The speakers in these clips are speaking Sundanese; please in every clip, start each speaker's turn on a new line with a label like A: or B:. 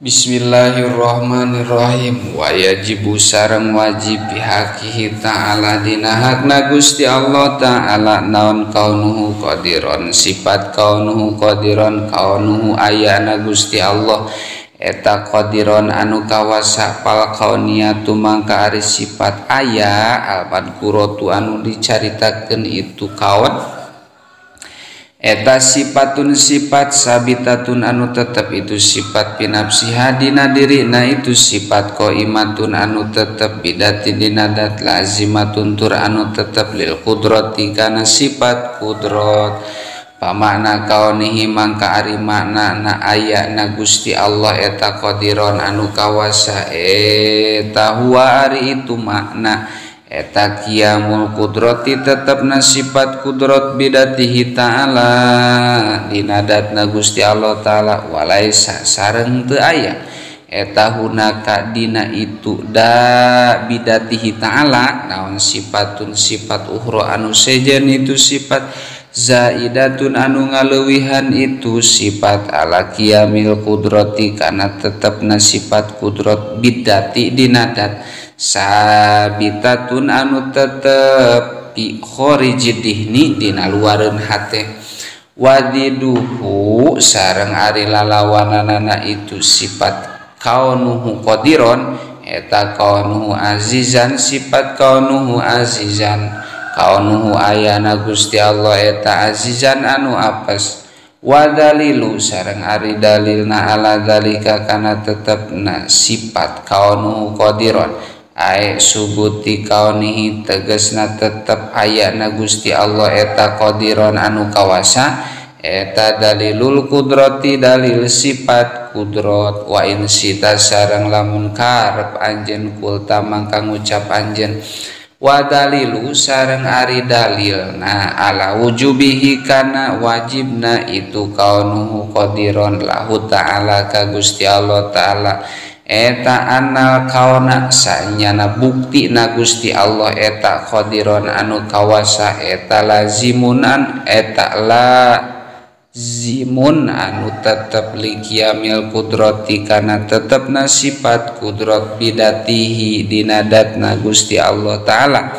A: Bismillahirrahmanirrahim. Wa yajibu sareng wajib bihaqihi ta'ala dina hakna Gusti Allah ta'ala naon kaunuhu qadiron, sifat kaunuhu qadiron, kaunuhu ayana Gusti Allah eta qadiron anu kawasa pal kauniyatu mangka ari sifat aya al madkuratu anu dicaritakeun itu kawan eta sifatun sifat sabitatun anu tetep itu sifat pinapsiha dina dirina itu sifat qaimatun anu tetep bidati dina dat lazimatun tur anu tetep lil qudrati kana sifat qudrat pamakna kaunihi mangka ari makna na aya na Gusti Allah eta qadiron anu kawasa eta huwa ari itu makna eta qiyamul qudrati tetepna sifat qudrat bidatihi ta'ala dina datna Gusti Allah ta'ala walaisa sareng teu aya eta hunaka dina itu da bidatihi ta'ala naon sifatun sifat ukhra anu sejen itu sifat zaidatun anu ngaleuwihan itu sifat ala qiyamil qudrati kana tetepna sifat qudrat bidati dina dat sabitatun anu tetep bi khorijidihni dina luareun hate wadiduhu sareng ari lalawanana itu sifat kaunuhu qadiron eta kaunuhu azizan sifat kaunuhu azizan kaunuhu ayana Gusti Allah eta azizan anu apes wadalilu sareng ari dalilna ala dalika kana tetepna sifat kaunuhu qadiron ai subuti kaunihi tegesna tetep ayana Gusti Allah eta qadiron anu kawasa eta dalilul qudrati dalil sifat qudrat wa in sita sareng lamun karep anjeun kulta mangka ngucap anjeun wa dalilu sareng ari dalilna ala wujubihi kana wajibna itu kaunuhu qadiron lahu ta'ala ka Gusti Allah ta'ala eta anal kauna sanyana bukti na Gusti Allah eta qadiron anu kawasa eta lazimunan eta lazimun anu tetep liqiyamil qudrati kana tetepna sifat qudrat bidatihi dina datna Gusti Allah ta'ala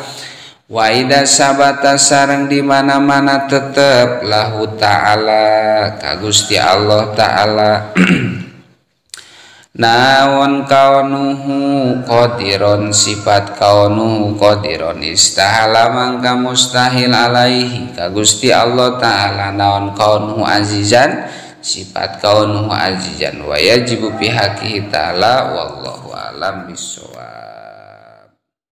A: wa ida sabata sareng di mana-mana tetep lahu ta'ala ka Gusti Allah ta'ala naon kaunuhu qadiron sifat kaunuhu qadiron istahala mangka mustahil alaihi ka Gusti Allah ta'ala naon kaunuhu azizan sifat kaunuhu azizan wa yajibu bihaqihi ta'ala wallahu alam bissawab.